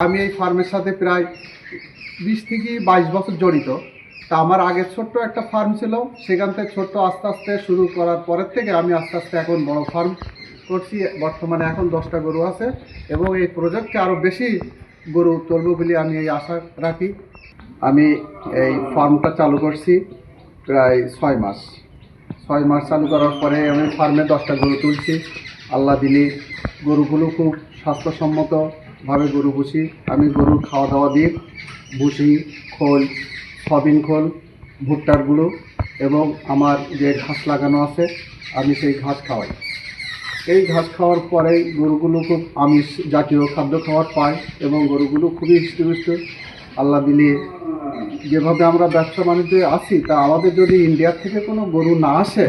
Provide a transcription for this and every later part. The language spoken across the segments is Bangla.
আমি এই ফার্মের সাথে প্রায় 20 থেকে 22 বছর জড়িত। তা আমার আগে ছোট্ট একটা ফার্ম ছিল, সেখান থেকে ছোট্ট আস্তে আস্তে শুরু করার পরের থেকে আমি আস্তে আস্তে এখন বড় ফার্ম করছি। বর্তমানে এখন 10টা গরু আছে এবং এই প্রজেক্টকে আরও বেশি গরু তুলব বলে আমি এই আশা রাখি। আমি এই ফার্মটা চালু করছি প্রায় 6 মাস। 6 মাস চালু করার পরে আমি ফার্মে 10টা গরু তুলছি। আল্লাহ দিলে গরুগুলো খুব স্বাস্থ্যসম্মতভাবে গরু পুষি। আমি গরুর খাওয়া দাওয়া দিই ভুসি, খোল, সয়াবিন খোল, ভুট্টার গুঁড়ো এবং আমার যে ঘাস লাগানো আছে আমি সেই ঘাস খাওয়াই। এই ঘাস খাওয়ার পরে গরুগুলো খুব আমিষ জাতীয় খাদ্য খাওয়ার পায় এবং গরুগুলো খুবই হৃষ্টপুষ্ট। আল্লাহ দিলে যেভাবে আমরা ব্যবসা বাণিজ্যে আছি, তা আমাদের যদি ইন্ডিয়ার থেকে কোনো গরু না আসে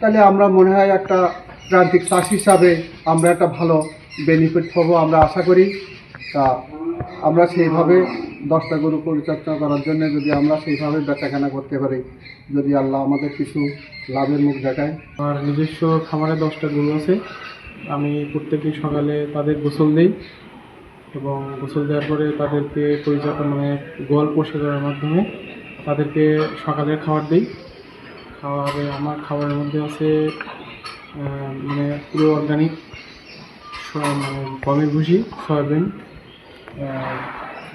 তাহলে আমরা মনে হয় একটা প্রান্তিক চাষি হিসাবে আমরা একটা ভালো বেনিফিট পাবো আমরা আশা করি। তা আমরা সেইভাবে 10টা গরু পরিচর্যা করার জন্য যদি আমরা সেইভাবে বেচাকেনা করতে পারি, যদি আল্লাহ আমাদের কিছু লাভের মুখ দেখায়। আমার নিজস্ব খামারে 10টা গরু আছে। আমি প্রত্যেকদিন সকালে তাদের গোসল দিই এবং গোসল দেওয়ার পরে তাদেরকে গোয়াল পরিষ্কার করার মাধ্যমে তাদেরকে সকালের খাবার দিই। আমার খাবারের মধ্যে আছে পুরো অর্গানিক গমের ভুসি, সয়াবিন,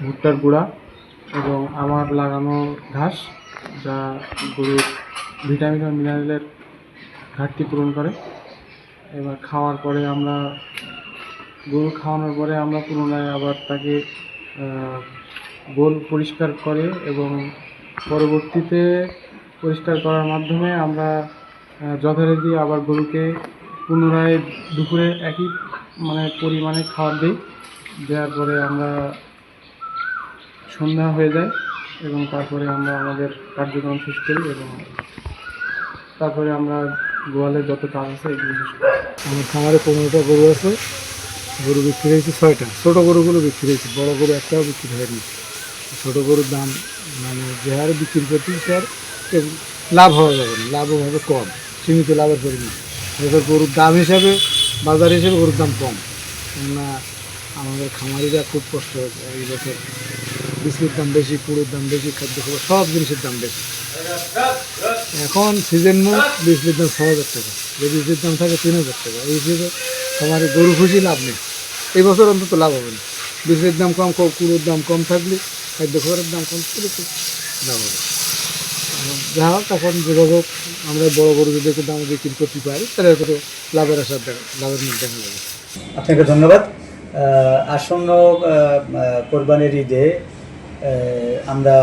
ভুট্টার গুঁড়া এবং আমার লাগানো ঘাস, যা গরুর ভিটামিন ও মিনারেলের ঘাটতি পূরণ করে। এবার গরু খাওয়ানোর পরে আমরা পুনরায় আবার তাকে গোল পরিষ্কার করে এবং পরবর্তীতে পরিষ্কার করার মাধ্যমে আমরা যথারীতি আবার গরুকে পুনরায় দুপুরে একই পরিমাণে খাবার দিই। দেওয়ার পরে আমরা সন্ধ্যা হয়ে যায় এবং তারপরে আমরা আমাদের কার্যক্রম শেষ করি এবং তারপরে আমরা গোয়ালের যত কাজ আছে এগুলো শেষ করি। আমার খামারে 15টা গরু আছে। গরু বিক্রি হয়েছে 6টা। ছোটো গরুগুলো বিক্রি হয়েছে, বড় গরু একটাও বিক্রি হয়নি। ছোটো গরুর দাম যে হারে বিক্রি করছি স্যার লাভ হওয়া যাবে না, লাভও হবে কম, সীমিত লাভের পরিমাণ। এবার গরুর দাম হিসাবে, বাজার হিসেবে গরুর দাম কম। কেননা আমাদের খামারিরা খুব কষ্ট হয়েছে এই বছর। বিস্কির দাম বেশি, পুরোর দাম বেশি, খাদ্য খাবার সব জিনিসের দাম বেশি। এখন সিজন মুখ বিস্কির দাম 6,000 টাকা, যে বিস্কির দাম থাকে 3,000 টাকা। এই হিসেবে খামারে গরু খুশি লাভ নেই, এই বছর অন্তত লাভ হবে না। বিস্কির দাম কম, কুড়োর দাম কম থাকলে, খাদ্য খাবারের দাম কম থাকলে খুব লাভ হবে। যা হোক, তখন যেভাবে আমরা বড় গরু যদি একটু দামে বিক্রি করতে পারি তাহলে একটু লাভের লাভের মুখ দেখা যাবে। আপনাকে ধন্যবাদ। আসন্ন কোরবানির ঈদে আমরা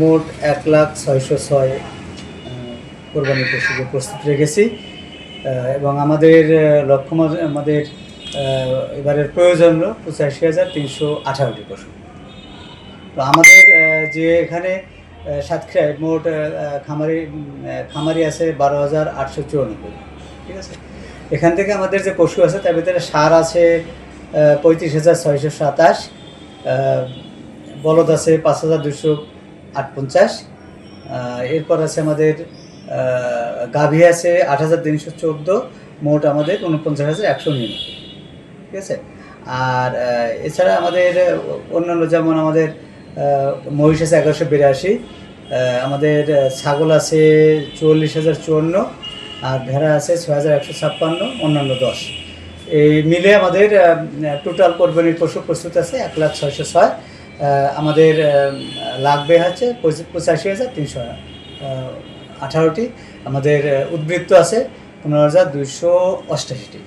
মোট 1,06,06 কোরবানির পশুকে প্রস্তুত রেখেছি এবং আমাদের লক্ষ্য আমাদের এবারের প্রয়োজন হলো 85,318টি পশু। তো আমাদের যে এখানে সাতক্ষীরায় মোট খামারি আছে 12,894, ঠিক আছে। এখান থেকে আমাদের যে পশু আছে তার ভিতরে ষাঁড় আছে 35,627, বলদ আছে 5,258, এরপর আছে আমাদের গাভী আছে 8,314, মোট আমাদের 49,199, ঠিক আছে। আর এছাড়া আমাদের অন্যান্য যেমন আমাদের মহিষ আছে 1,182, আমাদের ছাগল আছে 44,054, আর ভেড়া আছে 6,156, অন্যান্য 10। এই মিলে আমাদের টোটাল কোরবানির পশু প্রস্তুত আছে 1,06,06। আমাদের লাগবে হচ্ছে 85,318টি। আমাদের উদ্বৃত্ত আছে 15,288টি।